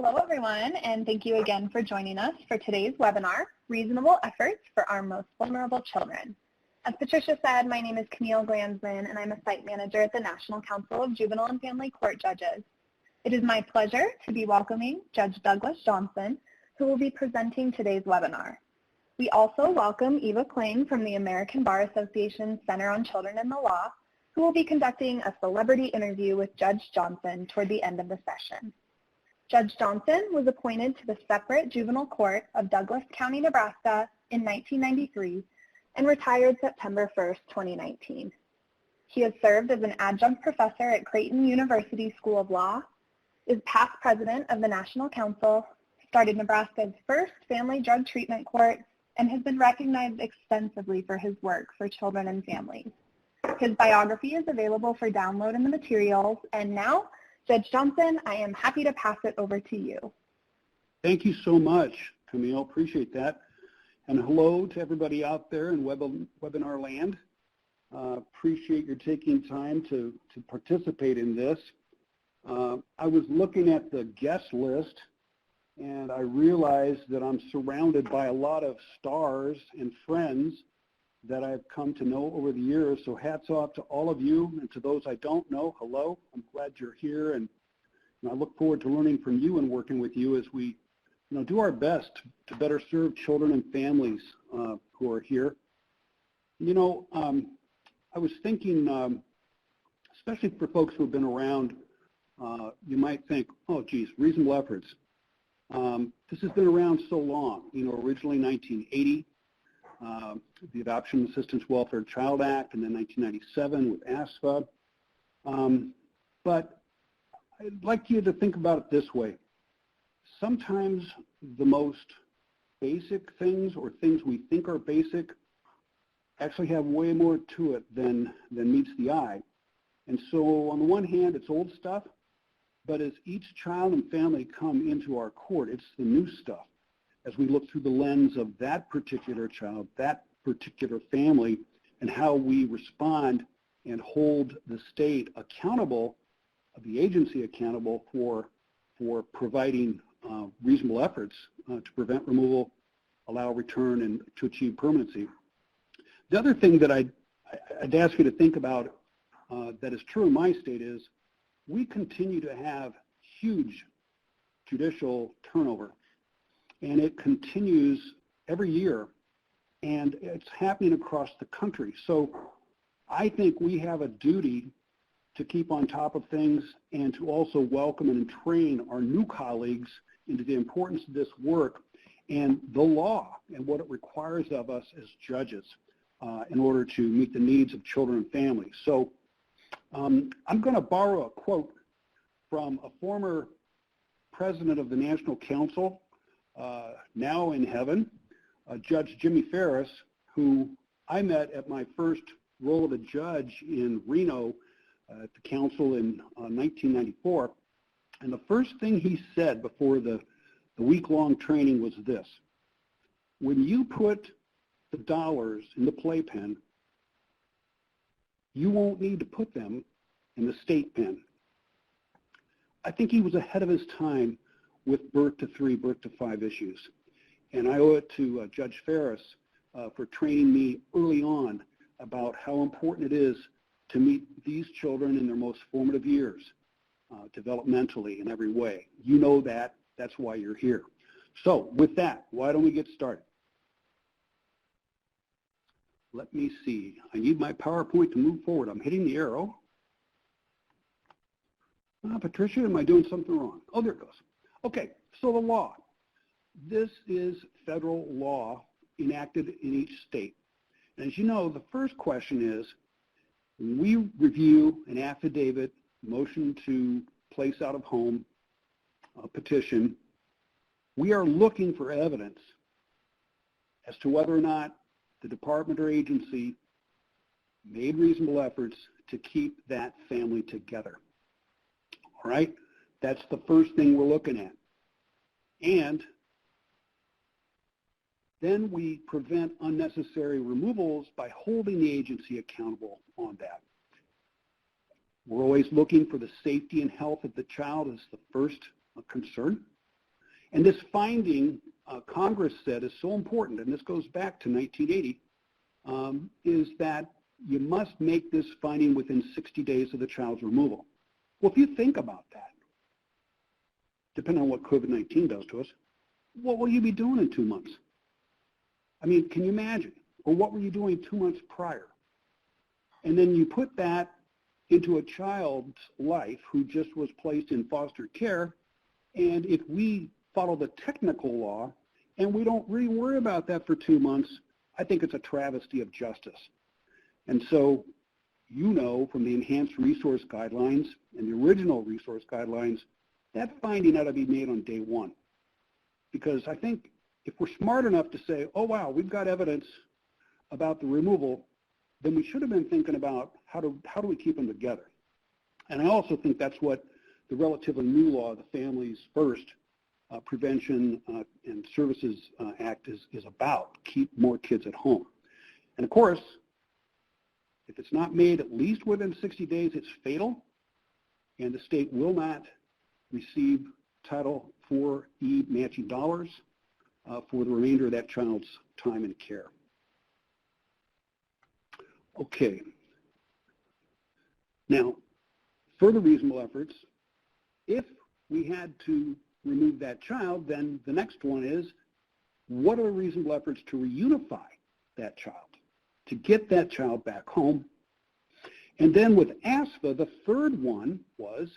Hello, everyone, and thank you again for joining us for today's webinar, Reasonable Efforts for Our Most Vulnerable Children. As Patricia said, my name is Camille Glanzman, and I'm a site manager at the National Council of Juvenile and Family Court Judges. It is my pleasure to be welcoming Judge Douglas Johnson, who will be presenting today's webinar. We also welcome Eva Kling from the American Bar Association Center on Children and the Law, who will be conducting a celebrity interview with Judge Johnson toward the end of the session. Judge Johnson was appointed to the separate juvenile court of Douglas County, Nebraska in 1993 and retired September 1st, 2019. He has served as an adjunct professor at Creighton University School of Law, is past president of the National Council, started Nebraska's first family drug treatment court, and has been recognized extensively for his work for children and families. His biography is available for download in the materials, and now, Judge Johnson, I am happy to pass it over to you. Thank you so much, Camille. Appreciate that. And hello to everybody out there in webinar land. Appreciate your taking time to participate in this. I was looking at the guest list, and I realized that I'm surrounded by a lot of stars and friends that I've come to know over the years. So hats off to all of you, and to those I don't know, hello. I'm glad you're here, and I look forward to learning from you and working with you as we do our best to better serve children and families who are here. I was thinking, especially for folks who have been around, you might think, oh, geez, reasonable efforts. This has been around so long, originally 1980. The Adoption Assistance Welfare Child Act, and then 1997 with ASFA. But I'd like you to think about it this way. Sometimes the most basic things, or things we think are basic, actually have way more to it than meets the eye. And so on the one hand, it's old stuff, but as each child and family come into our court, it's the new stuff. As we look through the lens of that particular child, that particular family, and how we respond and hold the state accountable, the agency accountable for providing reasonable efforts to prevent removal, allow return, and to achieve permanency. The other thing that I'd ask you to think about that is true in my state is we continue to have huge judicial turnover. And it continues every year, and it's happening across the country. So I think we have a duty to keep on top of things and to also welcome and train our new colleagues into the importance of this work and the law and what it requires of us as judges in order to meet the needs of children and families. So I'm going to borrow a quote from a former president of the National Council, now in heaven, Judge Jimmy Ferris, who I met at my first role of a judge in Reno at the council in 1994. And the first thing he said before the week-long training was this: when you put the dollars in the playpen, you won't need to put them in the state pen. I think he was ahead of his time with birth to 3, birth to 5 issues. And I owe it to Judge Ferris for training me early on about how important it is to meet these children in their most formative years, developmentally in every way. You know that. That's why you're here. So with that, why don't we get started? Let me see. I need my PowerPoint to move forward. I'm hitting the arrow. Patricia, am I doing something wrong? Oh, there it goes. Okay, so the law. This is federal law enacted in each state. And as you know, the first question is, when we review an affidavit, motion to place out of home, a petition, we are looking for evidence as to whether or not the department or agency made reasonable efforts to keep that family together. All right? That's the first thing we're looking at. And then we prevent unnecessary removals by holding the agency accountable on that. We're always looking for the safety and health of the child as the first concern. And this finding, Congress said, is so important, and this goes back to 1980, is that you must make this finding within 60 days of the child's removal. Well, if you think about that, depending on what COVID-19 does to us, what will you be doing in 2 months? I mean, can you imagine? Or what were you doing 2 months prior? And then you put that into a child's life who just was placed in foster care, and if we follow the technical law and we don't really worry about that for 2 months, I think it's a travesty of justice. And so, you know, from the enhanced resource guidelines and the original resource guidelines, that finding ought to be made on day one. Because I think if we're smart enough to say, oh wow, we've got evidence about the removal, then we should have been thinking about how do we keep them together. And I also think that's what the relatively new law, the Families First Prevention and Services Act is about, keep more kids at home. And of course, if it's not made at least within 60 days, it's fatal, and the state will not receive Title IV-E matching dollars for the remainder of that child's time in care. Okay. Now, further reasonable efforts, if we had to remove that child, then the next one is, what are the reasonable efforts to reunify that child, to get that child back home? And then with ASFA, the third one was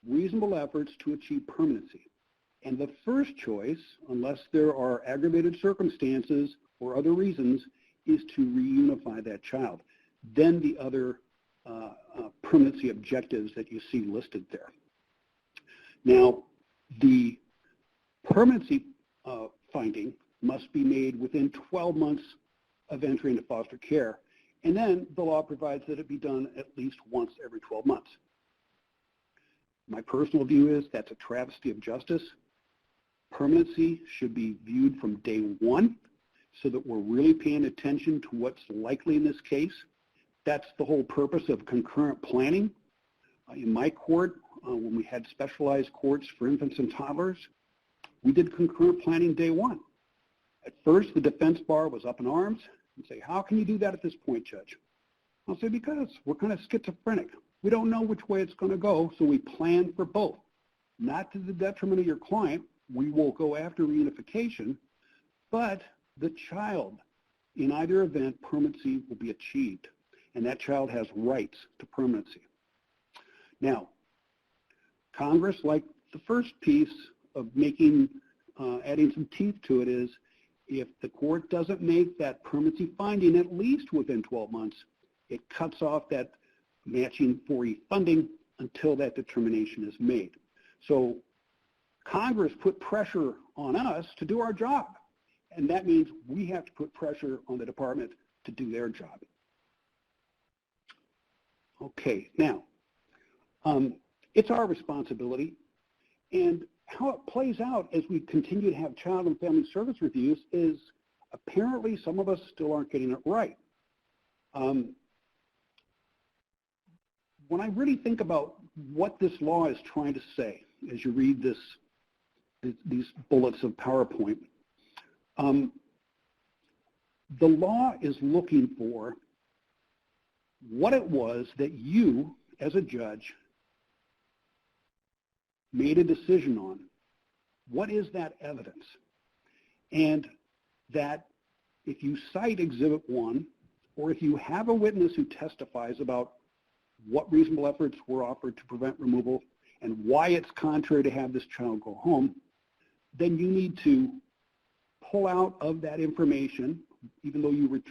reasonable efforts to achieve permanency. And the first choice, unless there are aggravated circumstances or other reasons, is to reunify that child. Then the other permanency objectives that you see listed there. Now, the permanency finding must be made within 12 months of entry into foster care, and then the law provides that it be done at least once every 12 months. My personal view is that's a travesty of justice. Permanency should be viewed from day one so that we're really paying attention to what's likely in this case. That's the whole purpose of concurrent planning. In my court, when we had specialized courts for infants and toddlers, we did concurrent planning day one. At first, the defense bar was up in arms and say, how can you do that at this point, Judge? I'll say, because we're kind of schizophrenic. We don't know which way it's going to go, so we plan for both. Not to the detriment of your client. We will go after reunification, but the child, in either event, permanency will be achieved, and that child has rights to permanency. Now, Congress, like the first piece of making, adding some teeth to it, is if the court doesn't make that permanency finding at least within 12 months, it cuts off that matching 4E funding until that determination is made. So Congress put pressure on us to do our job, and that means we have to put pressure on the department to do their job. Okay, now, it's our responsibility, and how it plays out as we continue to have child and family service reviews is apparently some of us still aren't getting it right. When I really think about what this law is trying to say, as you read these bullets of PowerPoint, the law is looking for what it was that you, as a judge, made a decision on. What is that evidence? And that if you cite Exhibit 1, or if you have a witness who testifies about what reasonable efforts were offered to prevent removal and why it's contrary to have this child go home, then you need to pull out of that information, even though you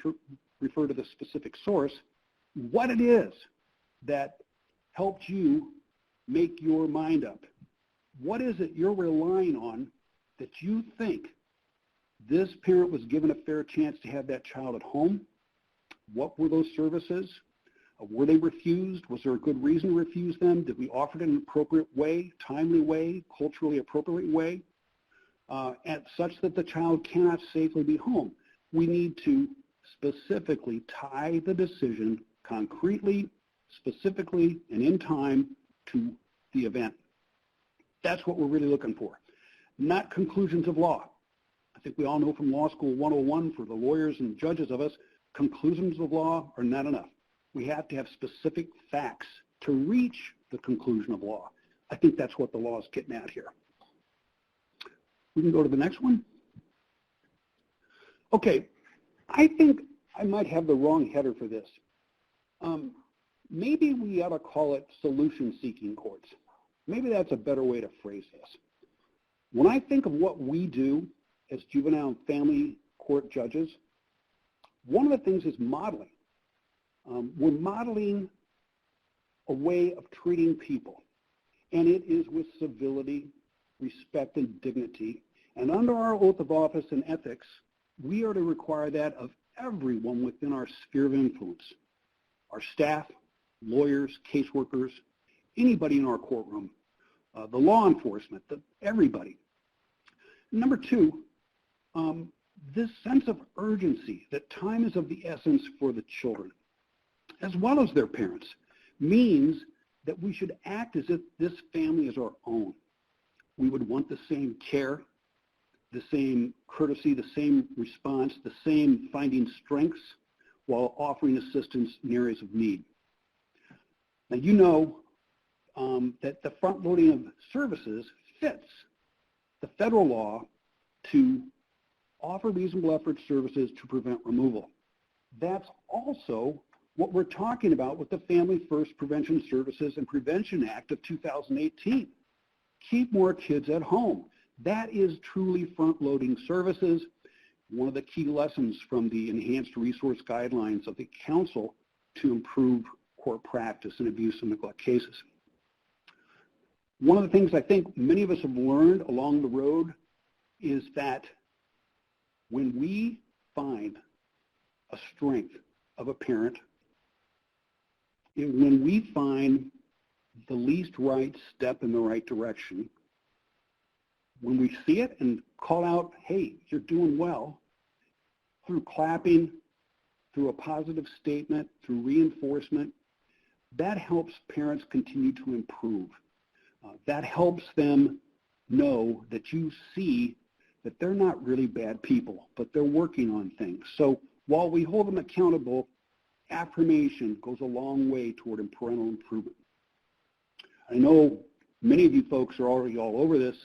refer to the specific source, what it is that helped you make your mind up. What is it you're relying on that you think this parent was given a fair chance to have that child at home? What were those services? Were they refused? Was there a good reason to refuse them? Did we offer it in an appropriate way, timely way, culturally appropriate way, at such that the child cannot safely be home? We need to specifically tie the decision concretely, specifically, and in time to the event. That's what we're really looking for. not conclusions of law. I think we all know from Law School 101 for the lawyers and judges of us, conclusions of law are not enough. We have to have specific facts to reach the conclusion of law. I think that's what the law is getting at here. We can go to the next one. Okay, I think I might have the wrong header for this. Maybe we ought to call it solution-seeking courts. Maybe that's a better way to phrase this. When I think of what we do as juvenile and family court judges, one of the things is modeling. We're modeling a way of treating people, and it is with civility, respect, and dignity. And under our oath of office and ethics, we are to require that of everyone within our sphere of influence, our staff, lawyers, caseworkers, anybody in our courtroom, the law enforcement, everybody. Number two, this sense of urgency, that time is of the essence for the children, as well as their parents, means that we should act as if this family is our own. We would want the same care, the same courtesy, the same response, the same finding strengths while offering assistance in areas of need. Now, you know that the front loading of services fits the federal law to offer reasonable effort services to prevent removal. That's also what we're talking about with the Family First Prevention Services and Prevention Act of 2018. Keep more kids at home. That is truly front-loading services. One of the key lessons from the enhanced resource guidelines of the council to improve court practice in abuse and neglect cases. One of the things I think many of us have learned along the road is that when we find a strength of a parent, when we find the least right step in the right direction, when we see it and call out, hey, you're doing well, through clapping, through a positive statement, through reinforcement, that helps parents continue to improve. That helps them know that you see that they're not really bad people, but they're working on things. So while we hold them accountable, affirmation goes a long way toward parental improvement. I know many of you folks are already all over this,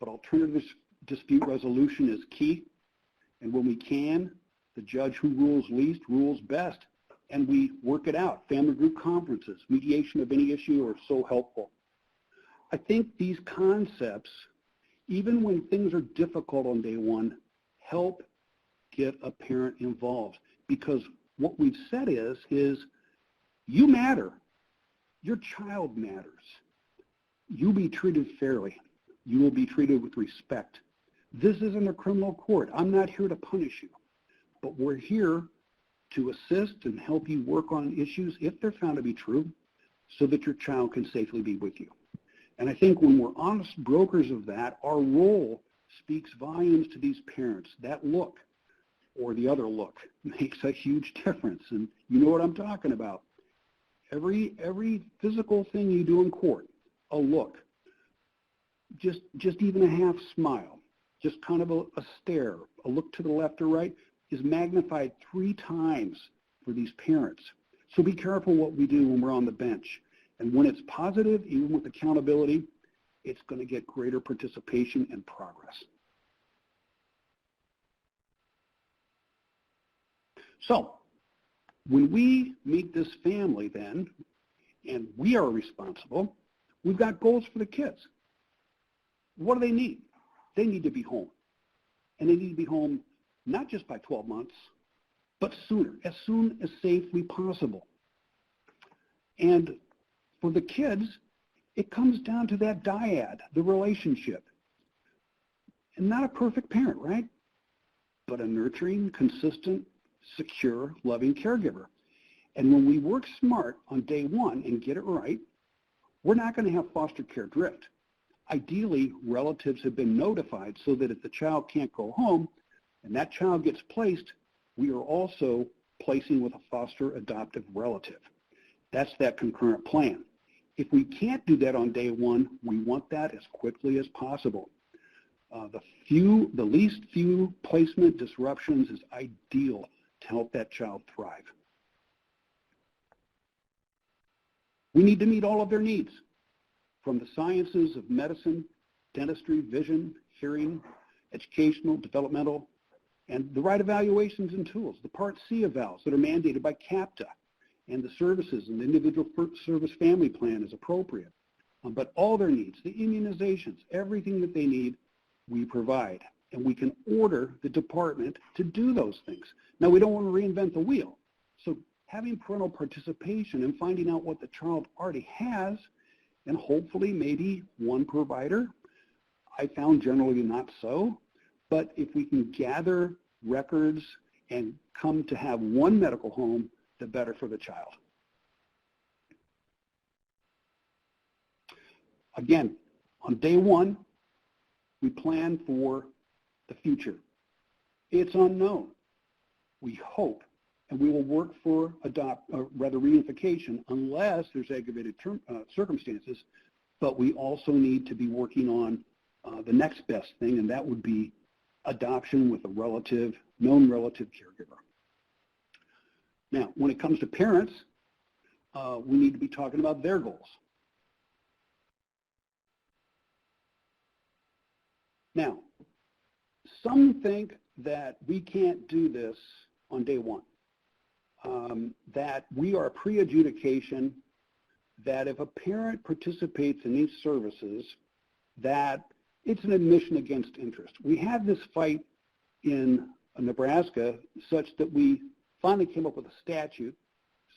but alternative dispute resolution is key. And when we can, the judge who rules least rules best, and we work it out. Family group conferences, mediation of any issue are so helpful. I think these concepts, even when things are difficult on day one, help get a parent involved, because what we've said is you matter. Your child matters. You'll be treated fairly. You will be treated with respect. This isn't a criminal court. I'm not here to punish you, but we're here to assist and help you work on issues if they're found to be true so that your child can safely be with you. And I think when we're honest brokers of that, our role speaks volumes to these parents. That look or the other look makes a huge difference, and you know what I'm talking about. Every physical thing you do in court, a look, just even a half smile, just kind of a stare, a look to the left or right, is magnified 3 times for these parents. So be careful what we do when we're on the bench. And when it's positive, even with accountability, it's going to get greater participation and progress. So when we meet this family then, and we are responsible, we've got goals for the kids. What do they need? They need to be home. And they need to be home not just by 12 months, but sooner, as soon as safely possible. And for the kids, it comes down to that dyad, the relationship. And not a perfect parent, right? But a nurturing, consistent, secure, loving caregiver. And when we work smart on day one and get it right, we're not going to have foster care drift. Ideally, relatives have been notified so that if the child can't go home and that child gets placed, we are also placing with a foster adoptive relative. That's that concurrent plan. If we can't do that on day one, we want that as quickly as possible. The least few placement disruptions is ideal to help that child thrive. We need to meet all of their needs, from the sciences of medicine, dentistry, vision, hearing, educational, developmental, and the right evaluations and tools, the Part C evals that are mandated by CAPTA, and the services and the individual service family plan is appropriate. But all their needs, the immunizations, everything that they need, we provide. And we can order the department to do those things. Now, we don't want to reinvent the wheel. So having parental participation and finding out what the child already has, and hopefully maybe one provider, I found generally not so. But if we can gather records and come to have one medical home, the better for the child. Again, on day one, we plan for the future. It's unknown. We hope, and we will work for reunification unless there's aggravated circumstances, but we also need to be working on the next best thing, and that would be adoption with a known relative caregiver. Now, when it comes to parents, we need to be talking about their goals. Now, some think that we can't do this on day one, that we are pre-adjudication, that if a parent participates in these services, that it's an admission against interest. We have this fight in Nebraska such that we finally came up with a statute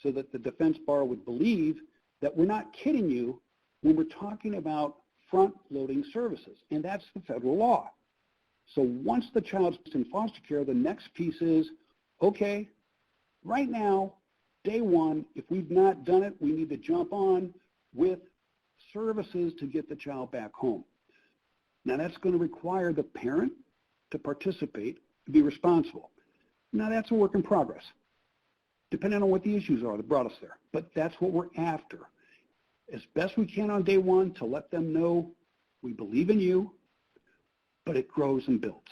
so that the defense bar would believe that we're not kidding you when we're talking about front-loading services, and that's the federal law. So once the child's in foster care, the next piece is, okay, right now, day one, if we've not done it, we need to jump on with services to get the child back home. Now that's going to require the parent to participate, to be responsible. Now that's a work in progress, depending on what the issues are that brought us there. But that's what we're after. As best we can on day one to let them know we believe in you, but it grows and builds.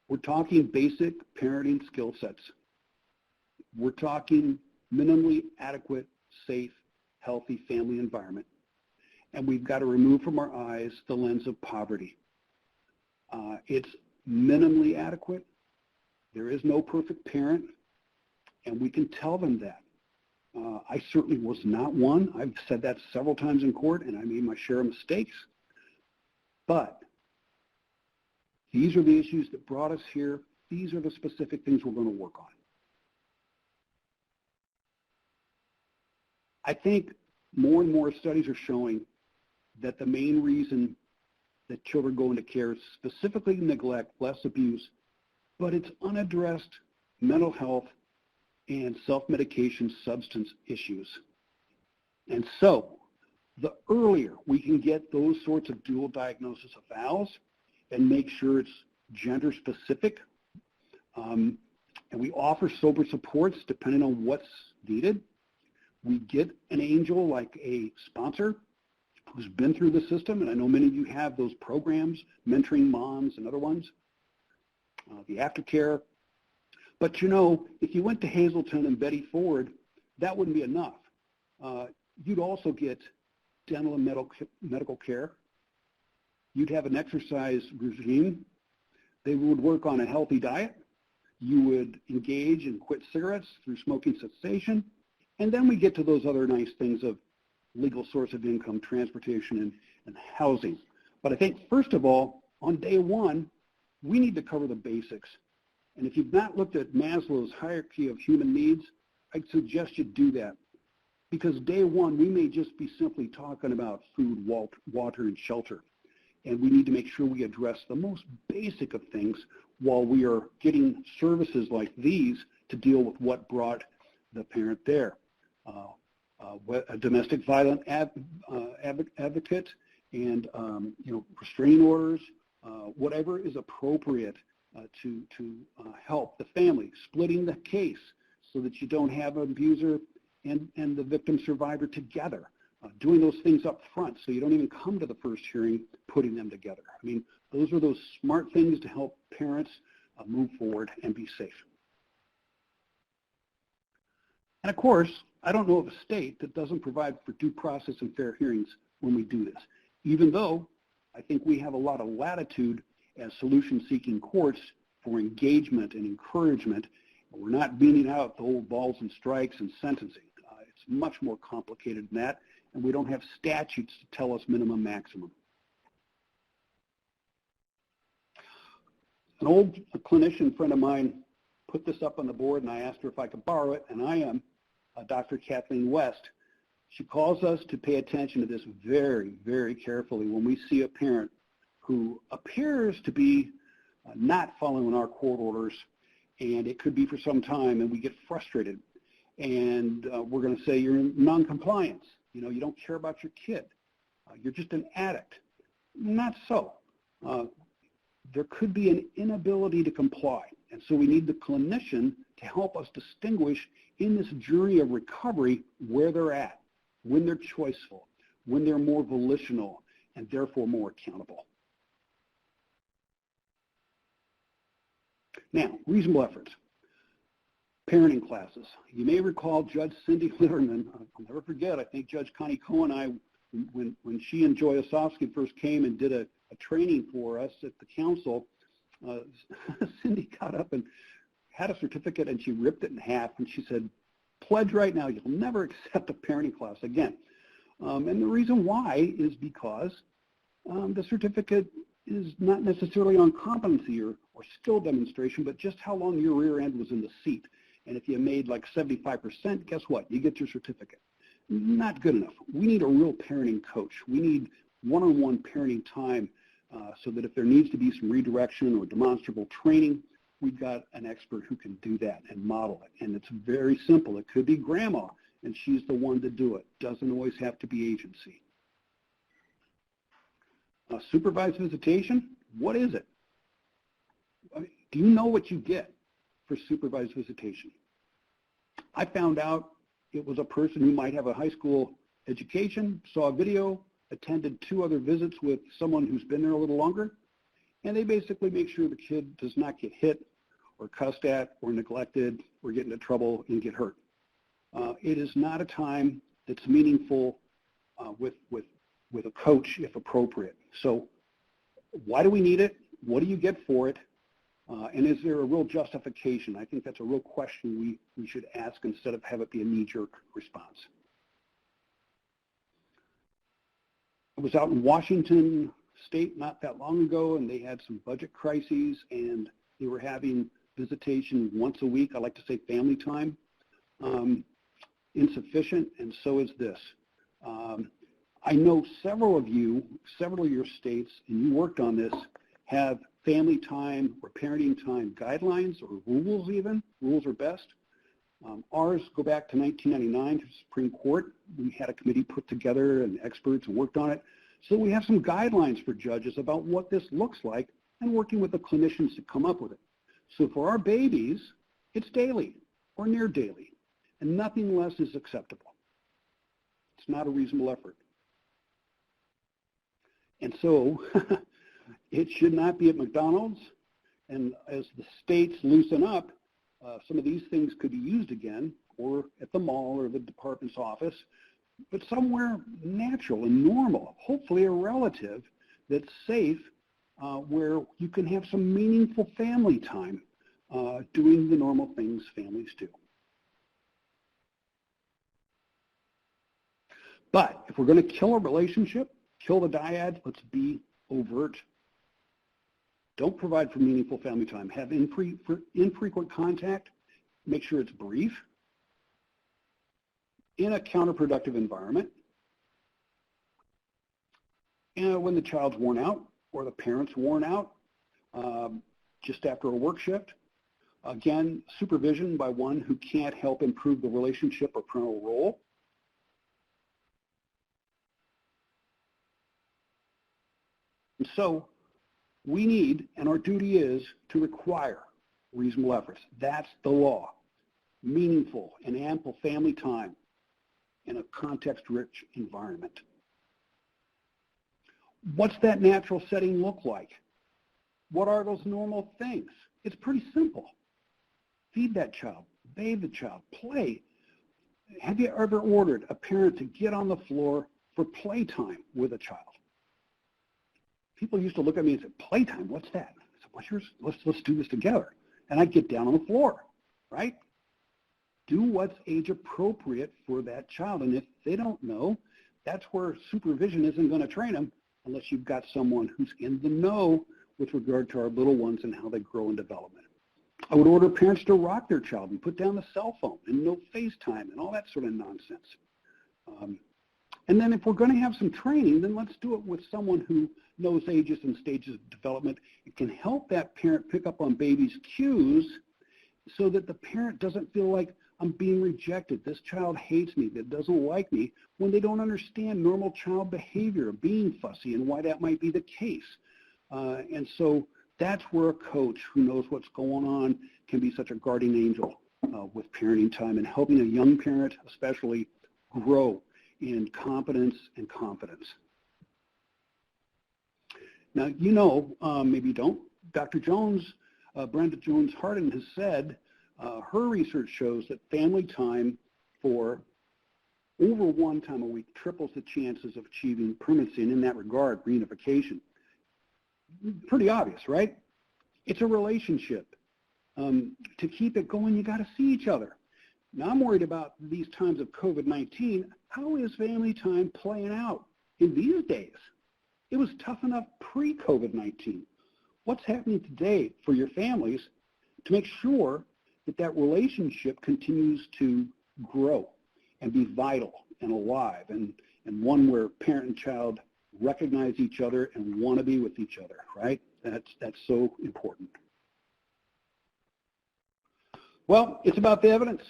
We're talking basic parenting skill sets. We're talking minimally adequate, safe, healthy family environment. And we've got to remove from our eyes the lens of poverty. It's minimally adequate. There is no perfect parent, and we can tell them that. I certainly was not one. I've said that several times in court, and I made my share of mistakes. But these are the issues that brought us here. These are the specific things we're going to work on. I think more and more studies are showing that the main reason that children go into care is specifically neglect, less abuse, but it's unaddressed mental health and self-medication substance issues. And so the earlier we can get those sorts of dual diagnosis evals and make sure it's gender specific, and we offer sober supports depending on what's needed. We get an angel like a sponsor who's been through the system, and I know many of you have those programs, Mentoring Moms and other ones, the aftercare. But you know, if you went to Hazleton and Betty Ford, that wouldn't be enough. You'd also get dental and medical care. You'd have an exercise regime. They would work on a healthy diet. You would engage and quit cigarettes through smoking cessation. And then we get to those other nice things of legal source of income, transportation, and housing. But I think, first of all, on day one, we need to cover the basics. And if you've not looked at Maslow's hierarchy of human needs, I'd suggest you do that. Because day one, we may just be simply talking about food, water, and shelter. And we need to make sure we address the most basic of things while we are getting services like these to deal with what brought the parent there. A domestic violence advocate and restraining orders, whatever is appropriate to help the family, splitting the case so that you don't have an abuser and the victim survivor together. doing those things up front so you don't even come to the first hearing, putting them together. I mean, those are those smart things to help parents move forward and be safe. And of course, I don't know of a state that doesn't provide for due process and fair hearings when we do this, even though I think we have a lot of latitude as solution-seeking courts for engagement and encouragement. We're not beating out the old balls and strikes and sentencing. It's much more complicated than that, and we don't have statutes to tell us minimum, maximum. An old clinician friend of mine put this up on the board, and I asked her if I could borrow it, and I am Dr. Kathleen West. She calls us to pay attention to this very, very carefully when we see a parent who appears to be not following our court orders, and it could be for some time, and we get frustrated. And we're going to say you're in non-compliance. You know, you don't care about your kid. You're just an addict. Not so. There could be an inability to comply. And so we need the clinician to help us distinguish in this journey of recovery where they're at, when they're choiceful, when they're more volitional, and therefore more accountable. Now, reasonable efforts. Parenting classes. You may recall Judge Cindy Litterman. I'll never forget, I think Judge Connie Cohen and I, when she and Joy Osofsky first came and did a training for us at the council, Cindy got up and had a certificate and she ripped it in half and she said, pledge right now, you'll never accept a parenting class again. And the reason why is because the certificate is not necessarily on competency or skill demonstration, but just how long your rear end was in the seat. And if you made like 75%, guess what? You get your certificate. Not good enough. We need a real parenting coach. We need one-on-one parenting time so that if there needs to be some redirection or demonstrable training, we've got an expert who can do that and model it. And it's very simple. It could be grandma, and she's the one to do it. Doesn't always have to be agency. Supervised visitation, what is it? Do you know what you get for supervised visitation? I found out it was a person who might have a high school education, saw a video, attended 2 other visits with someone who's been there a little longer, and they basically make sure the kid does not get hit or cussed at or neglected or get into trouble and get hurt. It is not a time that's meaningful with a coach if appropriate. So why do we need it? What do you get for it? And is there a real justification? I think that's a real question we should ask instead of have it be a knee-jerk response. I was out in Washington State not that long ago, and they had some budget crises, and they were having visitation once a week. I like to say family time. Insufficient, and so is this. I know several of your states, and you worked on this, have family time or parenting time guidelines or rules even. Rules are best. Ours go back to 1999 to the Supreme Court. We had a committee put together and experts and worked on it. So we have some guidelines for judges about what this looks like and working with the clinicians to come up with it. So for our babies, it's daily or near daily, and nothing less is acceptable. It's not a reasonable effort. And so it should not be at McDonald's, and as the states loosen up, some of these things could be used again, or at the mall or the department's office, but somewhere natural and normal, hopefully a relative that's safe, where you can have some meaningful family time doing the normal things families do. But if we're going to kill a relationship, kill the dyad, let's be overt. Don't provide for meaningful family time. Have infrequent contact. Make sure it's brief. In a counterproductive environment. And when the child's worn out or the parent's worn out, just after a work shift. Again, supervision by one who can't help improve the relationship or parental role. And so we need, and our duty is, to require reasonable efforts. That's the law. Meaningful and ample family time. in a context-rich environment. What's that natural setting look like? What are those normal things? It's pretty simple. Feed that child, bathe the child, play. Have you ever ordered a parent to get on the floor for playtime with a child? People used to look at me and say, playtime, what's that? I said, what's yours? Let's do this together. And I'd get down on the floor, right? Do what's age appropriate for that child. And if they don't know, that's where supervision isn't going to train them unless you've got someone who's in the know with regard to our little ones and how they grow in development. I would order parents to rock their child and put down the cell phone and no FaceTime and all that sort of nonsense. And then if we're going to have some training, then let's do it with someone who knows ages and stages of development. It can help that parent pick up on baby's cues so that the parent doesn't feel like I'm being rejected. This child hates me, that doesn't like me, when they don't understand normal child behavior, being fussy, and why that might be the case. And so that's where a coach who knows what's going on can be such a guardian angel with parenting time and helping a young parent especially grow in competence and confidence. Now, you know, maybe you don't, Dr. Jones, Brenda Jones-Hardin has said her research shows that family time for over one time a week triples the chances of achieving permanency, and in that regard, reunification. Pretty obvious, right? It's a relationship. To keep it going, you got to see each other. Now, I'm worried about these times of COVID-19. How is family time playing out in these days? It was tough enough pre-COVID-19. What's happening today for your families to make sure that that relationship continues to grow and be vital and alive and one where parent and child recognize each other and want to be with each other, right? That's so important. Well, it's about the evidence.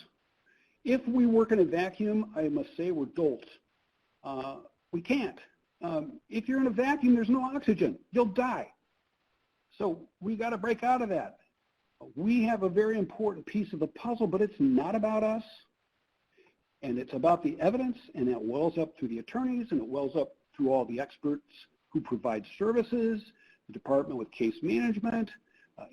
If we work in a vacuum, I must say we're dolts. We can't. If you're in a vacuum, there's no oxygen. You'll die. So we got to break out of that. We have a very important piece of the puzzle, but it's not about us. And it's about the evidence, and it wells up through the attorneys, and it wells up through all the experts who provide services, the department with case management,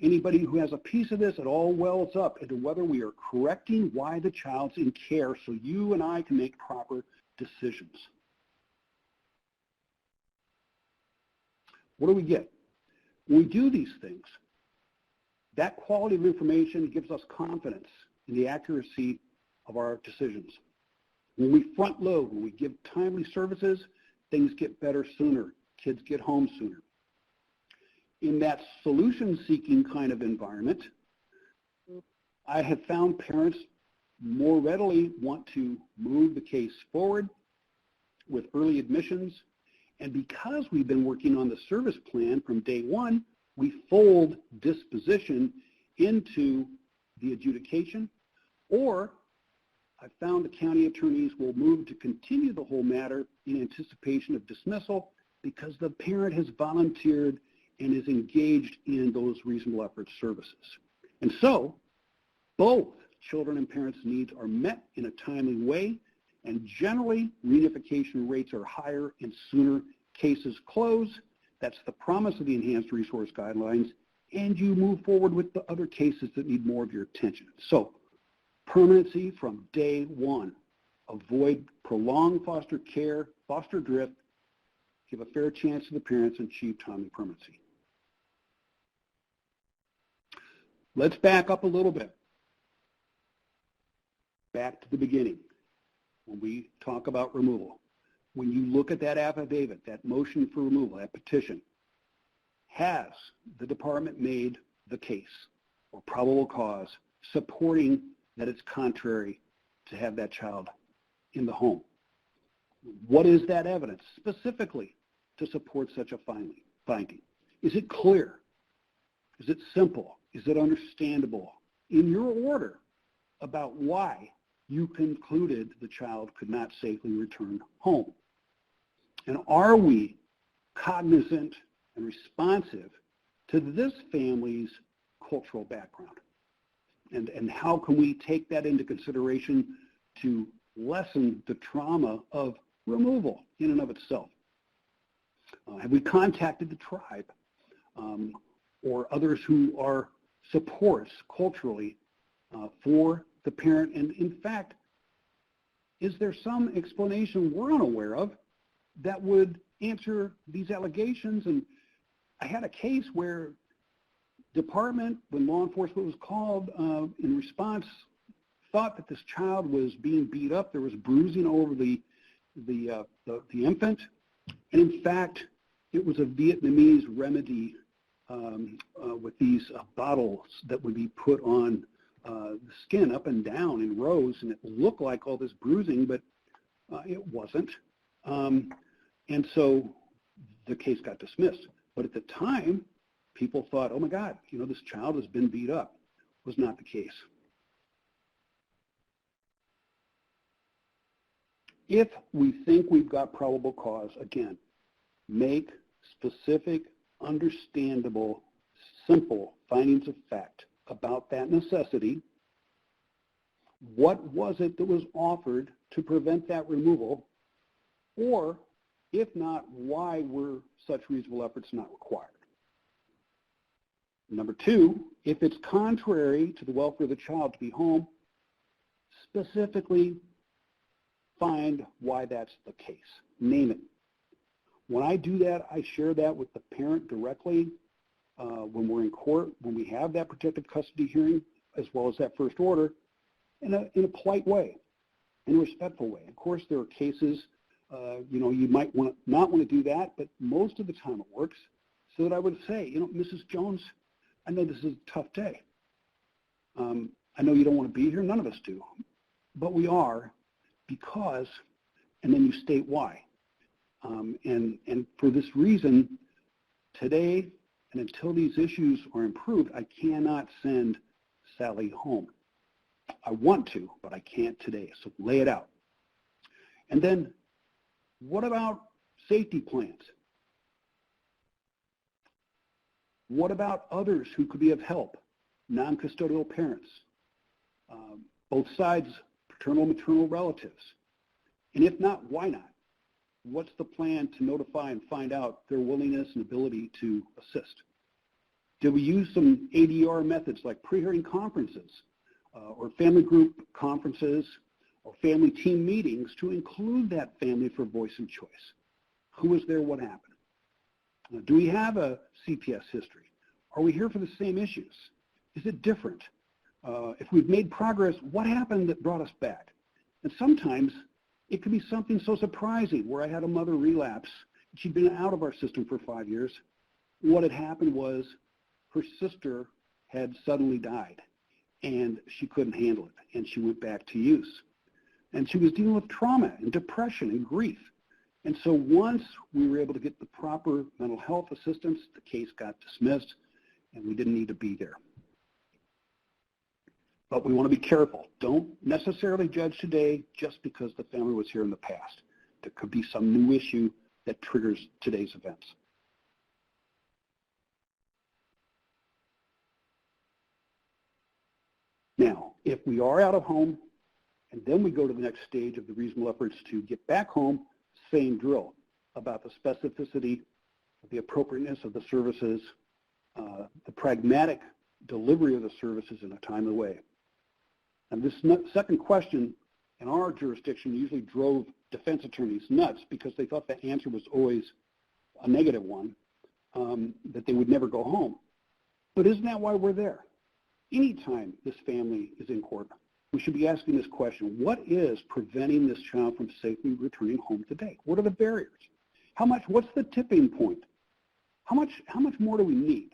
anybody who has a piece of this. It all wells up into whether we are correcting why the child's in care so you and I can make proper decisions. What do we get? When we do these things, that quality of information gives us confidence in the accuracy of our decisions. When we front load, when we give timely services, things get better sooner. Kids get home sooner. In that solution-seeking kind of environment, I have found parents more readily want to move the case forward with early admissions. And because we've been working on the service plan from day one, we fold disposition into the adjudication, or I found the county attorneys will move to continue the whole matter in anticipation of dismissal because the parent has volunteered and is engaged in those reasonable effort services. And so both children and parents' needs are met in a timely way, and generally reunification rates are higher and sooner cases close. That's the promise of the enhanced resource guidelines, and you move forward with the other cases that need more of your attention. So permanency from day one. Avoid prolonged foster care, foster drift, give a fair chance to the parents, and achieve timely permanency. Let's back up a little bit. Back to the beginning when we talk about removal. When you look at that affidavit, that motion for removal, that petition, has the department made the case or probable cause supporting that it's contrary to have that child in the home? What is that evidence specifically to support such a finding? Is it clear? Is it simple? Is it understandable in your order about why you concluded the child could not safely return home? And are we cognizant and responsive to this family's cultural background? And how can we take that into consideration to lessen the trauma of removal in and of itself? Have we contacted the tribe or others who are supports culturally for the parent? And in fact, is there some explanation we're unaware of that would answer these allegations? And I had a case where department, when law enforcement was called in response, thought that this child was being beat up. There was bruising over the infant. And in fact, it was a Vietnamese remedy with these bottles that would be put on the skin up and down in rows, and it looked like all this bruising, but it wasn't. And so the case got dismissed. But at the time, people thought, oh my God, this child has been beat up. It was not the case. If we think we've got probable cause, again, make specific, understandable, simple findings of fact about that necessity. What was it that was offered to prevent that removal? Or, if not, why were such reasonable efforts not required? Number two, if it's contrary to the welfare of the child to be home, specifically find why that's the case. Name it. When I do that, I share that with the parent directly when we're in court, when we have that protective custody hearing, as well as that first order, in a polite way, in a respectful way. Of course, there are cases, you might not want to do that, but most of the time it works. So that I would say, Mrs. Jones, I know this is a tough day. I know you don't want to be here. None of us do. But we are because, and then you state why. And for this reason, today and until these issues are improved, I cannot send Sally home. I want to, but I can't today. So lay it out. And then what about safety plans? What about others who could be of help? Non-custodial parents, both sides, paternal, maternal relatives. And if not, why not? What's the plan to notify and find out their willingness and ability to assist? Did we use some ADR methods like pre-hearing conferences or family group conferences or family team meetings to include that family for voice and choice? Who was there? What happened? Do we have a CPS history? Are we here for the same issues? Is it different? If we've made progress, what happened that brought us back? And sometimes it could be something so surprising where I had a mother relapse. She'd been out of our system for 5 years. What had happened was her sister had suddenly died, and she couldn't handle it, and she went back to use. And she was dealing with trauma and depression and grief. And so once we were able to get the proper mental health assistance, the case got dismissed, and we didn't need to be there. But we want to be careful. Don't necessarily judge today just because the family was here in the past. There could be some new issue that triggers today's events. Now, if we are out of home, and then we go to the next stage of the reasonable efforts to get back home, same drill about the specificity, the appropriateness of the services, the pragmatic delivery of the services in a timely way. And this second question in our jurisdiction usually drove defense attorneys nuts because they thought the answer was always a negative one, that they would never go home. But isn't that why we're there? Anytime this family is in court, we should be asking this question: what is preventing this child from safely returning home today? What are the barriers? What's the tipping point? How much more do we need?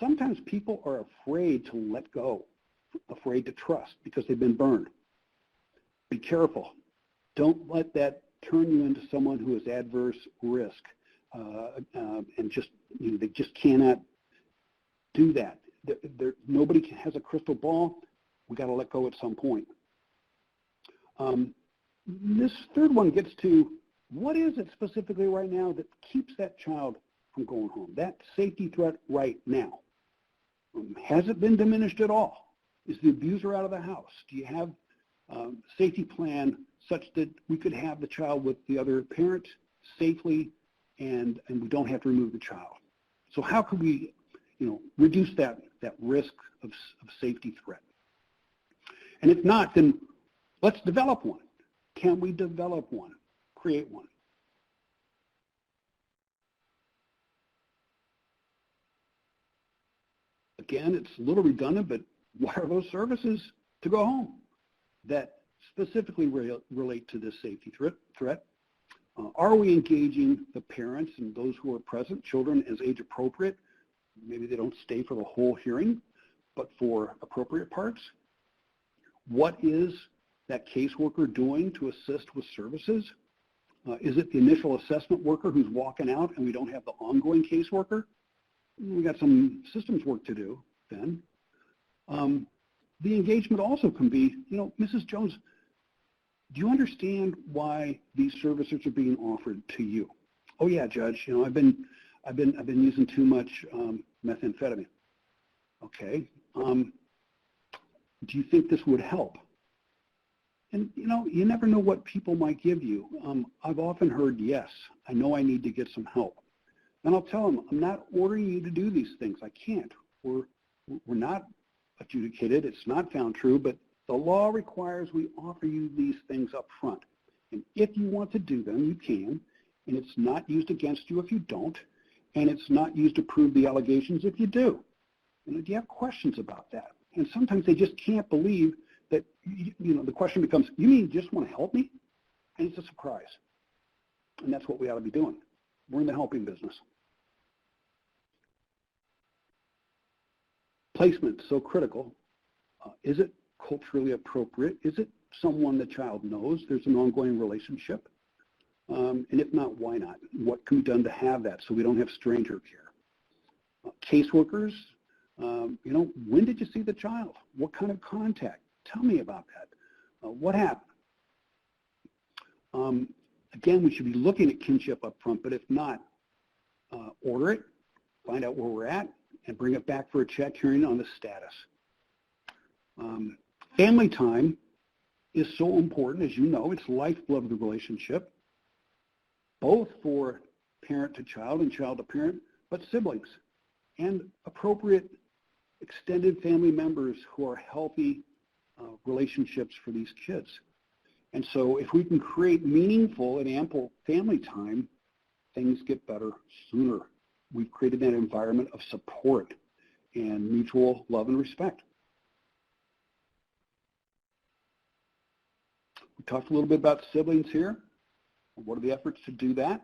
Sometimes people are afraid to let go, afraid to trust because they've been burned. Be careful. Don't let that turn you into someone who is adverse risk and just, they just cannot do that. Nobody has a crystal ball. We got to let go at some point. This third one gets to what is it specifically right now that keeps that child from going home, that safety threat right now? Has it been diminished at all? Is the abuser out of the house? Do you have safety plan such that we could have the child with the other parent safely and we don't have to remove the child. So how could we, reduce that risk of safety threat? And if not, then let's develop one. Can we develop one? Create one. Again, it's a little redundant, but what are those services to go home that specifically relate to this safety threat? Are we engaging the parents and those who are present, children, as age appropriate? Maybe they don't stay for the whole hearing, but for appropriate parts. What is that caseworker doing to assist with services? Is it the initial assessment worker who's walking out and we don't have the ongoing caseworker? We got some systems work to do then. The engagement also can be, Mrs. Jones, do you understand why these services are being offered to you? Oh yeah, Judge, I've been using too much methamphetamine. Okay. Do you think this would help? And you never know what people might give you. I've often heard, yes, I know I need to get some help. And I'll tell them, I'm not ordering you to do these things. I can't. We're not adjudicated. It's not found true, but the law requires we offer you these things up front. And if you want to do them, you can. And it's not used against you if you don't. And it's not used to prove the allegations if you do. And do you have questions about that? And sometimes they just can't believe that, the question becomes, you mean you just want to help me? And it's a surprise. And that's what we ought to be doing. We're in the helping business. Placement, so critical. Is it culturally appropriate? Is it someone the child knows? There's an ongoing relationship. And if not, why not? What can be done to have that so we don't have stranger care? Caseworkers, when did you see the child? What kind of contact? Tell me about that. What happened? Again, we should be looking at kinship up front, but if not, order it, find out where we're at, and bring it back for a check hearing on the status. Family time is so important, as you know. It's the lifeblood of the relationship, both for parent to child and child to parent, but siblings and appropriate extended family members who are healthy relationships for these kids. And so if we can create meaningful and ample family time, things get better sooner. We've created that environment of support and mutual love and respect. We talked a little bit about siblings here. What are the efforts to do that?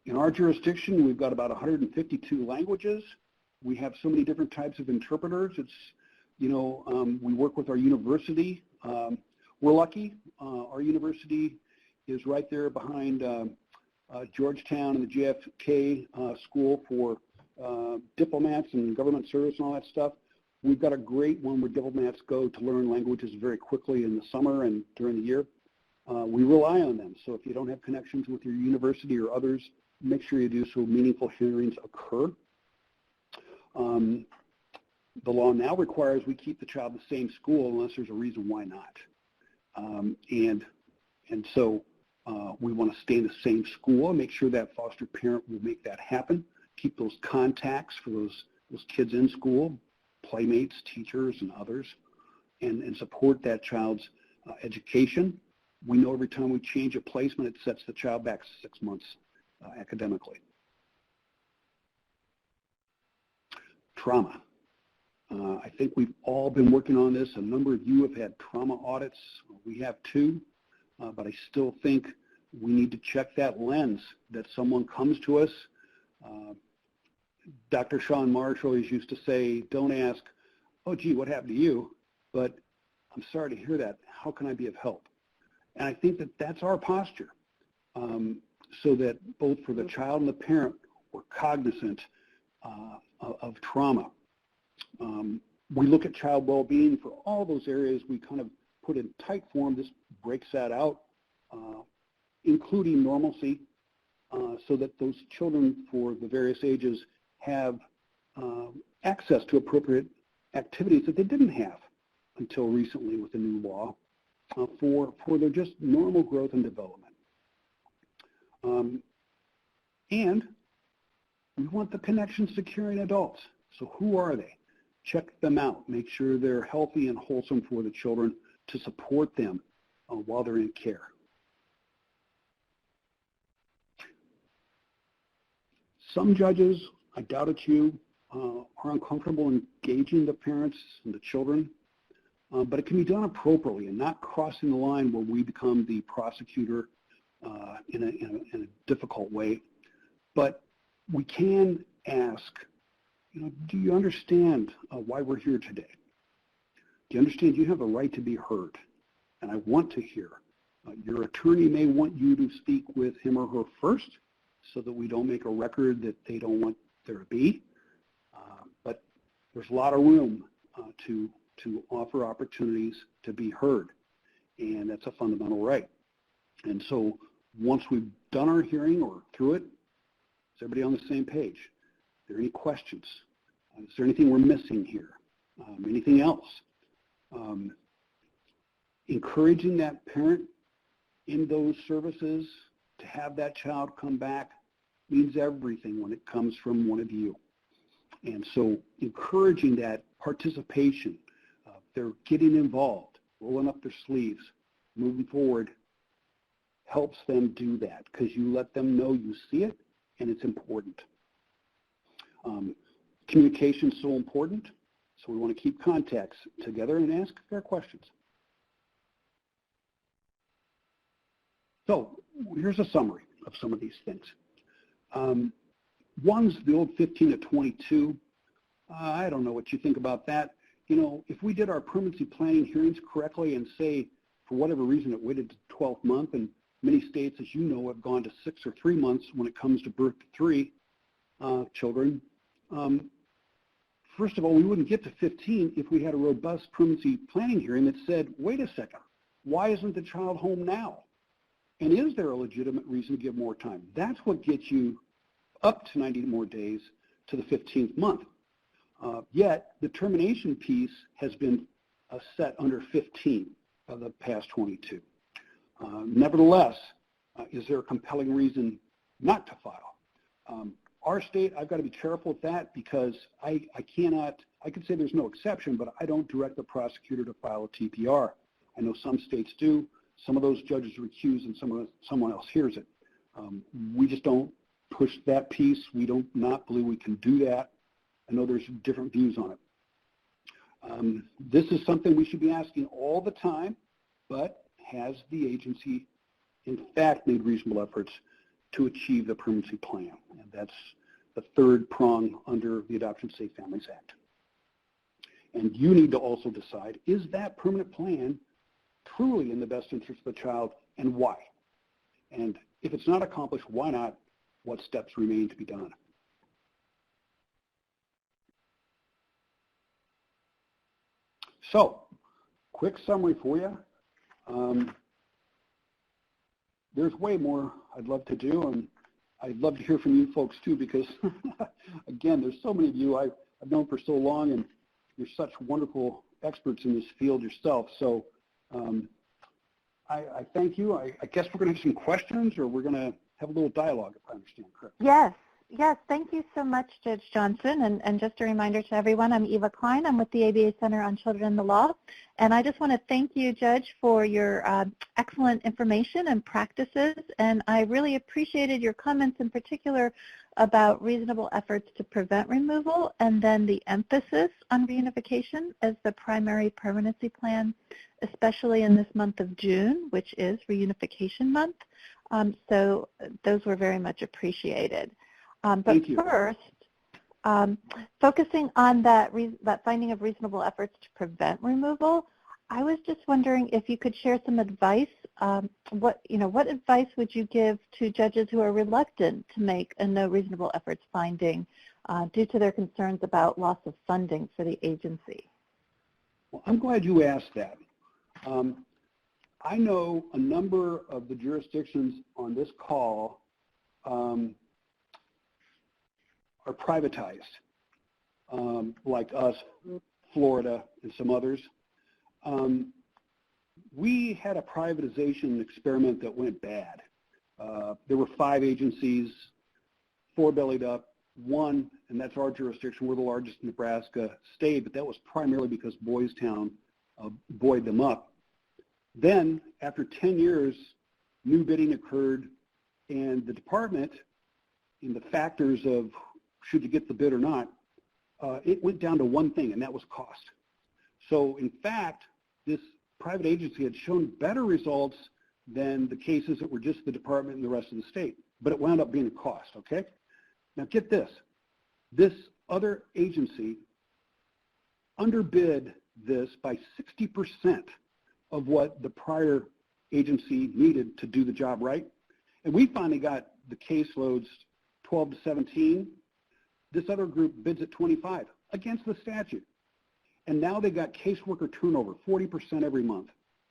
In our jurisdiction, we've got about 152 languages. We have so many different types of interpreters. It's, we work with our university. We're lucky. Our university is right there behind Georgetown and the JFK School for diplomats and government service and all that stuff. We've got a great one where diplomats go to learn languages very quickly in the summer and during the year. We rely on them. So if you don't have connections with your university or others, make sure you do so meaningful hearings occur. The law now requires we keep the child in the same school unless there's a reason why not. And so we want to stay in the same school and make sure that foster parent will make that happen. Keep those contacts for those kids in school, playmates, teachers, and others, and support that child's education. We know every time we change a placement, it sets the child back 6 months academically. Trauma. I think we've all been working on this. A number of you have had trauma audits. We have too, but I still think we need to check that lens that someone comes to us. Dr. Sean Marsh always used to say, don't ask, oh, gee, what happened to you? But I'm sorry to hear that. How can I be of help? And I think that that's our posture, so that both for the child and the parent, we're cognizant of trauma. We look at child well-being for all those areas. We kind of put in tight form. This breaks that out, including normalcy, so that those children for the various ages have access to appropriate activities that they didn't have until recently with the new law for their just normal growth and development. And we want the connections to caring adults. So who are they? Check them out. Make sure they're healthy and wholesome for the children to support them while they're in care. Some judges, I doubt it's you, are uncomfortable engaging the parents and the children, but it can be done appropriately and not crossing the line where we become the prosecutor in a difficult way. But we can ask, do you understand why we're here today? Do you understand you have the right to be heard? And I want to hear. Your attorney may want you to speak with him or her first so that we don't make a record that they don't want there to be. But there's a lot of room to offer opportunities to be heard, and that's a fundamental right. And so once we've done our hearing or through it, is everybody on the same page? Are there any questions? Is there anything we're missing here? Anything else? Encouraging that parent in those services to have that child come back means everything when it comes from one of you. And so encouraging that participation, they're getting involved, rolling up their sleeves, moving forward, helps them do that because you let them know you see it and it's important. Communication is so important, so we want to keep contacts together and ask fair questions. So here's a summary of some of these things. One's the old 15 to 22. I don't know what you think about that. If we did our permanency planning hearings correctly and say, for whatever reason, it waited to 12th month, and many states, as you know, have gone to 6 or 3 months when it comes to birth to 3 children. First of all, we wouldn't get to 15 if we had a robust permanency planning hearing that said, wait a second, why isn't the child home now? And is there a legitimate reason to give more time? That's what gets you up to 90 more days to the 15th month. Yet the termination piece has been set under 15 of the past 22. Nevertheless, is there a compelling reason not to file? Our state, I've got to be careful with that because I could say there's no exception, but I don't direct the prosecutor to file a TPR. I know some states do. Some of those judges recuse and someone else hears it. We just don't push that piece. We don't not believe we can do that. I know there's different views on it. This is something we should be asking all the time, but has the agency in fact made reasonable efforts to achieve the permanency plan? And that's the third prong under the Adoption Safe Families Act. And you need to also decide, is that permanent plan truly in the best interest of the child, and why? And if it's not accomplished, why not? What steps remain to be done? So, quick summary for you. There's way more I'd love to do, and I'd love to hear from you folks too, because again, there's so many of you I've known for so long, and you're such wonderful experts in this field yourself. So I thank you. I guess we're going to have some questions, or we're going to have a little dialogue, if I understand correctly. Yes, thank you so much, Judge Johnson. And just a reminder to everyone, I'm Eva Klein. I'm with the ABA Center on Children and the Law. And I just want to thank you, Judge, for your excellent information and practices. And I really appreciated your comments in particular about reasonable efforts to prevent removal, and then the emphasis on reunification as the primary permanency plan, especially in this month of June, which is Reunification Month. So those were very much appreciated. But first, focusing on that finding of reasonable efforts to prevent removal, I was just wondering if you could share some advice. What advice would you give to judges who are reluctant to make a no reasonable efforts finding due to their concerns about loss of funding for the agency? Well, I'm glad you asked that. I know a number of the jurisdictions on this call are privatized, like us, Florida, and some others. We had a privatization experiment that went bad. There were 5 agencies, 4 bellied up, 1, and that's our jurisdiction. We're the largest in Nebraska, stayed, but that was primarily because Boys Town buoyed them up. Then, after 10 years, new bidding occurred, and the department, in the factors of should you get the bid or not, it went down to one thing, and that was cost. So, in fact, this private agency had shown better results than the cases that were just the department and the rest of the state, but it wound up being a cost, okay? Now get this, this other agency underbid this by 60% of what the prior agency needed to do the job right, and we finally got the caseloads 12 to 17. This other group bids at 25 against the statute. And now they got caseworker turnover, 40% every month.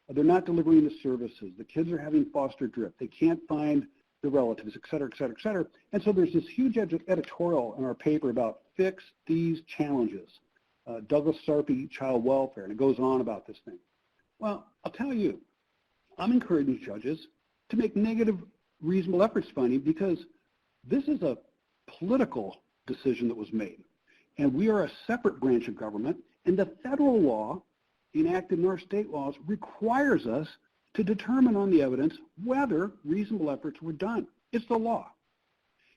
They're not delivering the services. The kids are having foster drift. They can't find the relatives, et cetera, et cetera, et cetera. And so there's this huge editorial in our paper about fix these challenges. Douglas Sarpy, child welfare, and it goes on about this thing. Well, I'll tell you, I'm encouraging judges to make negative reasonable efforts finding because this is a political decision that was made. And we are a separate branch of government, and the federal law enacted in our state laws requires us to determine on the evidence whether reasonable efforts were done. It's the law.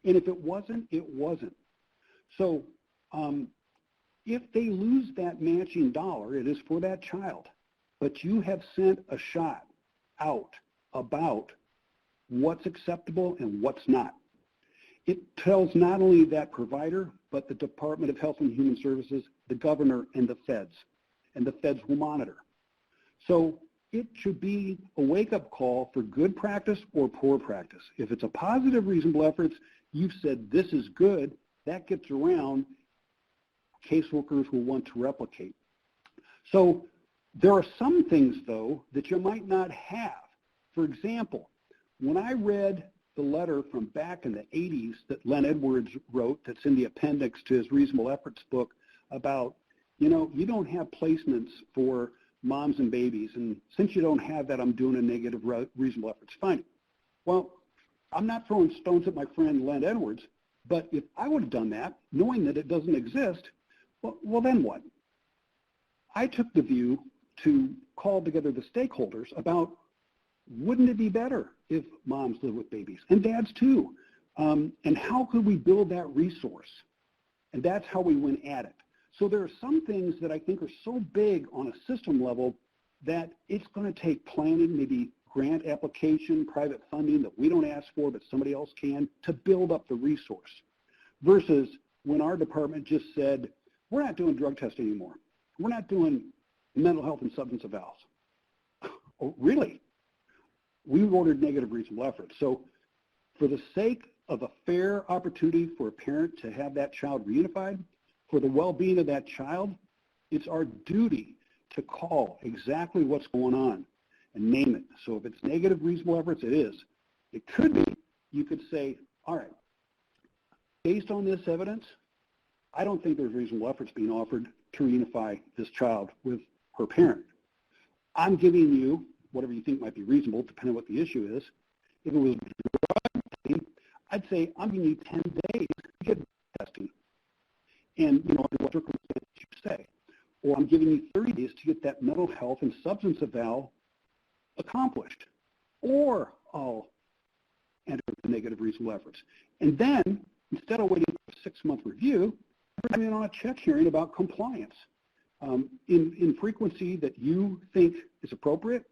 And if it wasn't, it wasn't. So if they lose that matching dollar, it is for that child. But you have sent a shot out about what's acceptable and what's not. It tells not only that provider, but the Department of Health and Human Services, the governor, and the feds. And the feds will monitor. So it should be a wake-up call for good practice or poor practice. If it's a positive reasonable efforts, you've said this is good, that gets around, caseworkers will want to replicate. So there are some things, though, that you might not have. For example, when I read the letter from back in the 80s that Len Edwards wrote that's in the appendix to his reasonable efforts book about, you know, you don't have placements for moms and babies, and since you don't have that, I'm doing a negative reasonable efforts finding. Well, I'm not throwing stones at my friend Len Edwards, but if I would have done that, knowing that it doesn't exist, well then what? I took the view to call together the stakeholders about wouldn't it be better if moms live with babies, and dads too, and how could we build that resource? And that's how we went at it. So there are some things that I think are so big on a system level that it's going to take planning, maybe grant application, private funding that we don't ask for but somebody else can, to build up the resource. Versus when our department just said, we're not doing drug tests anymore. We're not doing mental health and substance evals. Oh, really? We ordered negative reasonable efforts. So for the sake of a fair opportunity for a parent to have that child reunified, for the well-being of that child, it's our duty to call exactly what's going on and name it. So if it's negative reasonable efforts, it is. It could be, you could say, all right, based on this evidence, I don't think there's reasonable efforts being offered to reunify this child with her parent. I'm giving you whatever you think might be reasonable, depending on what the issue is. If it was drug testing, I'd say I'm giving you 10 days to get testing. And, you know, under what circumstances you say. Or I'm giving you 30 days to get that mental health and substance eval accomplished. Or I'll enter the negative reasonable efforts. And then, instead of waiting for a 6-month review, we're going on a check hearing about compliance in frequency that you think is appropriate.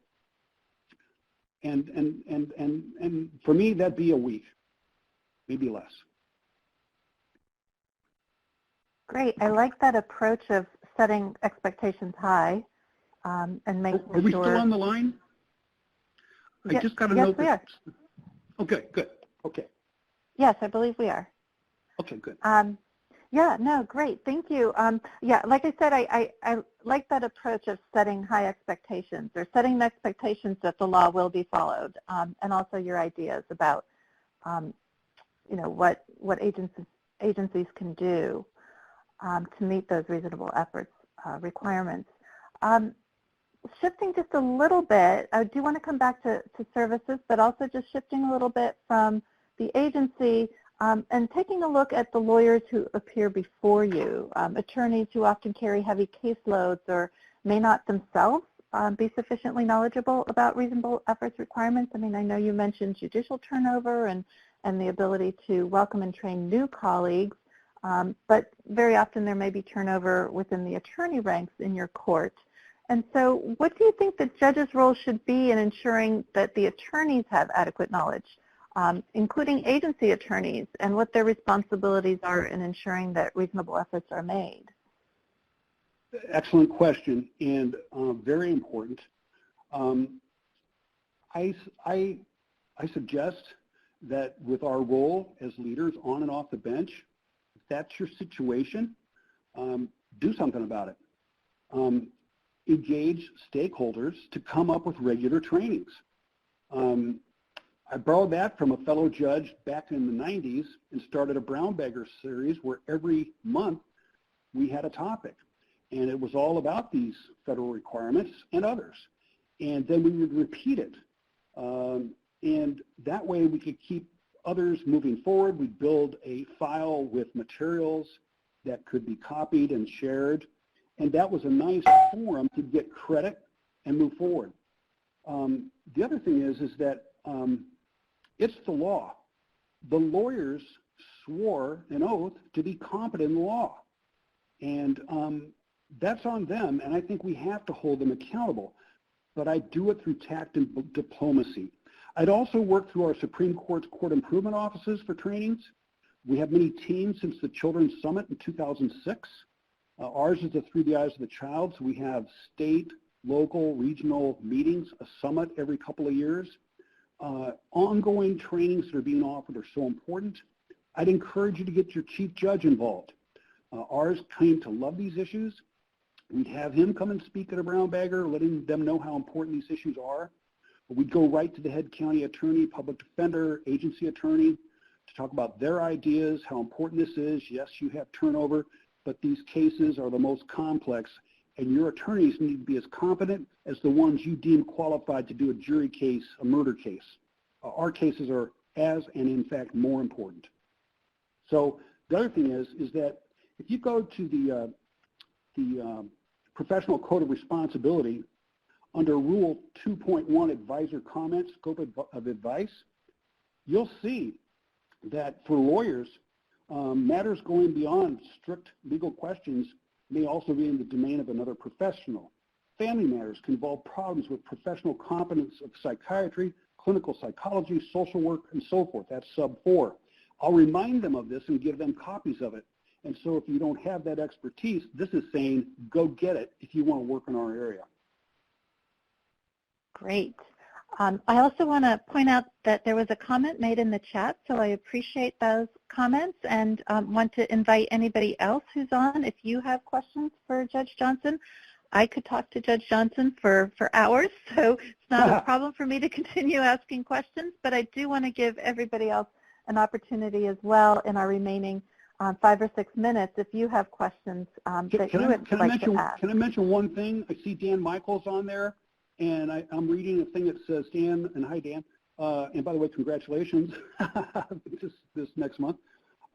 And for me, that'd be a week, maybe less. Great. I like that approach of setting expectations high and making sure. Are we still on the line? I just got to know. Yes, we are. Okay, good. Okay. Yes, I believe we are. Okay, good. Yeah, no, great. Thank you. Yeah, like I said, I like that approach of setting high expectations or setting the expectations that the law will be followed, and also your ideas about, you know, what agencies can do to meet those reasonable efforts requirements. shifting just a little bit, I do want to come back to services, but also just shifting a little bit from the agency and taking a look at the lawyers who appear before you, attorneys who often carry heavy caseloads or may not themselves be sufficiently knowledgeable about reasonable efforts requirements. I mean, I know you mentioned judicial turnover and the ability to welcome and train new colleagues, but very often there may be turnover within the attorney ranks in your court. And so what do you think the judge's role should be in ensuring that the attorneys have adequate knowledge, including agency attorneys, and what their responsibilities are in ensuring that reasonable efforts are made? Excellent question, and very important. I suggest that with our role as leaders on and off the bench, if that's your situation, do something about it. Engage stakeholders to come up with regular trainings. I borrowed that from a fellow judge back in the 90s and started a brown beggar series where every month we had a topic. And it was all about these federal requirements and others. And then we would repeat it. And that way we could keep others moving forward. We'd build a file with materials that could be copied and shared. And that was a nice forum to get credit and move forward. The other thing is that it's the law. The lawyers swore an oath to be competent in the law. And that's on them, and I think we have to hold them accountable. But I do it through tact and diplomacy. I'd also work through our Supreme Court's court improvement offices for trainings. We have many teams since the Children's Summit in 2006. Ours is the Through the Eyes of the Child, so we have state, local, regional meetings, a summit every couple of years. Ongoing trainings that are being offered are so important. I'd encourage you to get your chief judge involved. Ours came to love these issues. We'd have him come and speak at a brown bagger, letting them know how important these issues are. We'd go right to the head county attorney, public defender, agency attorney to talk about their ideas, how important this is. Yes, you have turnover, but these cases are the most complex, and your attorneys need to be as competent as the ones you deem qualified to do a jury case, a murder case. Our cases are as and in fact more important. So the other thing is that if you go to the Professional Code of Responsibility under Rule 2.1 Advisor Comments, Scope of Advice, you'll see that for lawyers, matters going beyond strict legal questions may also be in the domain of another professional. Family matters can involve problems with professional competence of psychiatry, clinical psychology, social work, and so forth. That's sub 4. I'll remind them of this and give them copies of it. And so if you don't have that expertise, this is saying go get it if you want to work in our area. Great. I also want to point out that there was a comment made in the chat, so I appreciate those comments and want to invite anybody else who's on. If you have questions for Judge Johnson, I could talk to Judge Johnson for hours, so it's not a problem for me to continue asking questions, but I do want to give everybody else an opportunity as well in our remaining 5 or 6 minutes if you have questions that you would like to ask. Can I mention one thing? I see Dan Michaels on there, and I'm reading a thing that says, Dan, and hi Dan, and by the way, congratulations this next month,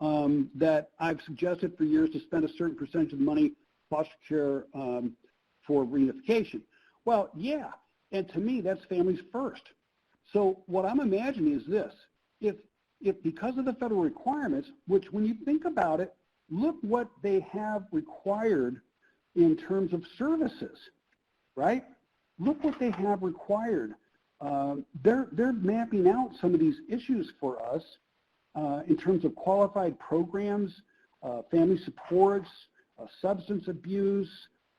that I've suggested for years to spend a certain percentage of the money foster care for reunification. Well, yeah, and to me, that's families first. So what I'm imagining is this: if because of the federal requirements, which when you think about it, look what they have required in terms of services, right? Look what they have required. They're mapping out some of these issues for us in terms of qualified programs, family supports, substance abuse,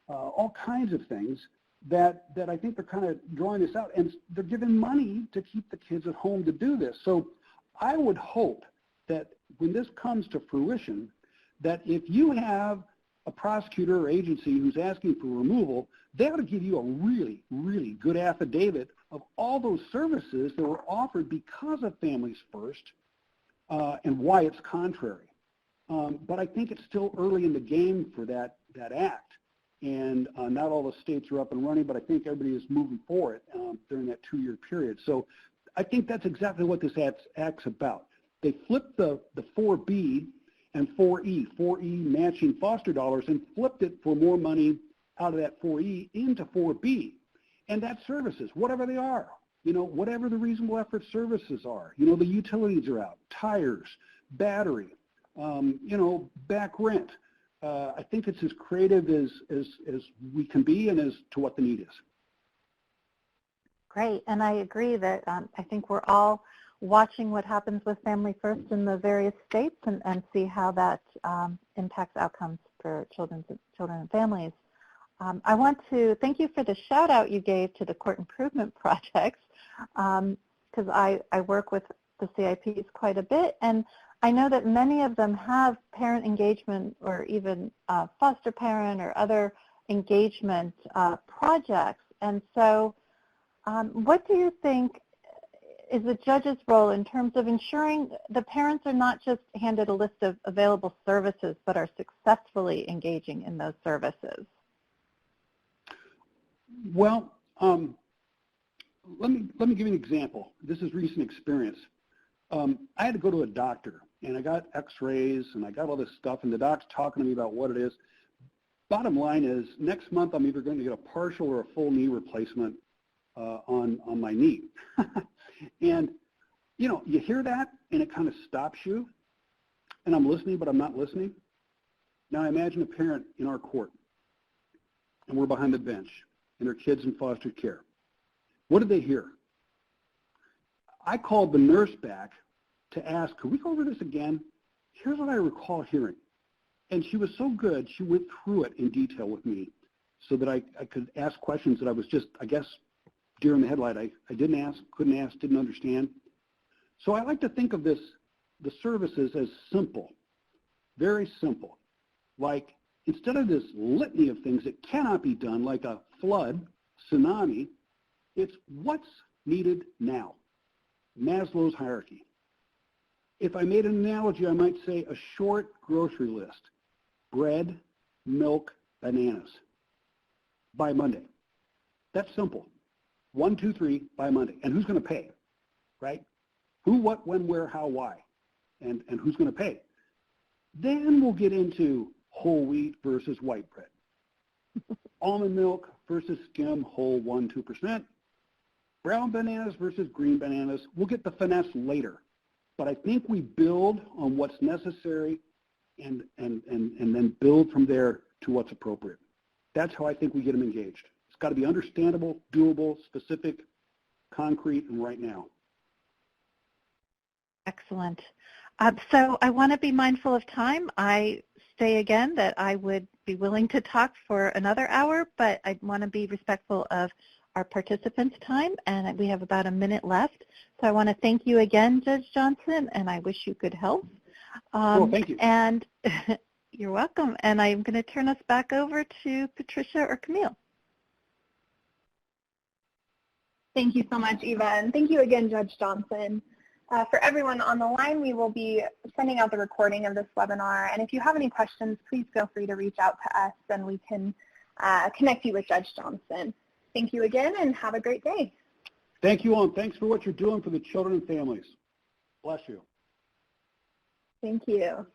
all kinds of things that I think they're kind of drawing this out, and they're giving money to keep the kids at home to do this. So I would hope that when this comes to fruition, that if you have a prosecutor or agency who's asking for removal, they ought to give you a really, really good affidavit of all those services that were offered because of Families First and why it's contrary. But I think it's still early in the game for that act. and not all the states are up and running, but I think everybody is moving for it during that 2-year period. So I think that's exactly what this act's about. They flipped the 4B and 4E matching foster dollars, and flipped it for more money out of that 4E into 4B. And that's services, whatever they are, whatever the reasonable effort services are. The utilities are out, tires, battery, back rent. I think it's as creative as we can be and as to what the need is. Great, and I agree that I think we're all watching what happens with Family First in the various states and see how that impacts outcomes for children and families. I want to thank you for the shout out you gave to the court improvement projects, because I work with the CIPs quite a bit, and I know that many of them have parent engagement or even foster parent or other engagement projects. And so what do you think is the judge's role in terms of ensuring the parents are not just handed a list of available services, but are successfully engaging in those services? Well, let me give you an example. This is recent experience. I had to go to a doctor, and I got x-rays, and I got all this stuff, and the doc's talking to me about what it is. Bottom line is, next month I'm either going to get a partial or a full knee replacement on my knee. And, you hear that, and it kind of stops you, and I'm listening, but I'm not listening. Now imagine a parent in our court, and we're behind the bench, and their kid's in foster care. What did they hear? I called the nurse back to ask, could we go over this again? Here's what I recall hearing. And she was so good, she went through it in detail with me so that I could ask questions that I was just, I guess, deer in the headlight. I didn't ask, couldn't ask, didn't understand. So I like to think of the services as simple, very simple. Like, instead of this litany of things that cannot be done, like a flood, tsunami, it's what's needed now. Maslow's hierarchy. If I made an analogy, I might say a short grocery list. Bread, milk, bananas. By Monday. That's simple. 1, 2, 3 by Monday. And who's going to pay? Right? Who, what, when, where, how, why? And who's going to pay? Then we'll get into whole wheat versus white bread. Almond milk versus skim whole 1%, 2%. Brown bananas versus green bananas. We'll get the finesse later. But I think we build on what's necessary and then build from there to what's appropriate. That's how I think we get them engaged. It's got to be understandable, doable, specific, concrete, and right now. Excellent. So I want to be mindful of time. I say again that I would be willing to talk for another hour, but I want to be respectful of our participants' time, and we have about a minute left. So I want to thank you again, Judge Johnson, and I wish you good health. Well, thank you. And you're welcome. And I'm going to turn us back over to Patricia or Camille. Thank you so much, Eva, and thank you again, Judge Johnson. For everyone on the line, we will be sending out the recording of this webinar, and if you have any questions, please feel free to reach out to us, and we can connect you with Judge Johnson. Thank you again, and have a great day. Thank you all, and thanks for what you're doing for the children and families. Bless you. Thank you.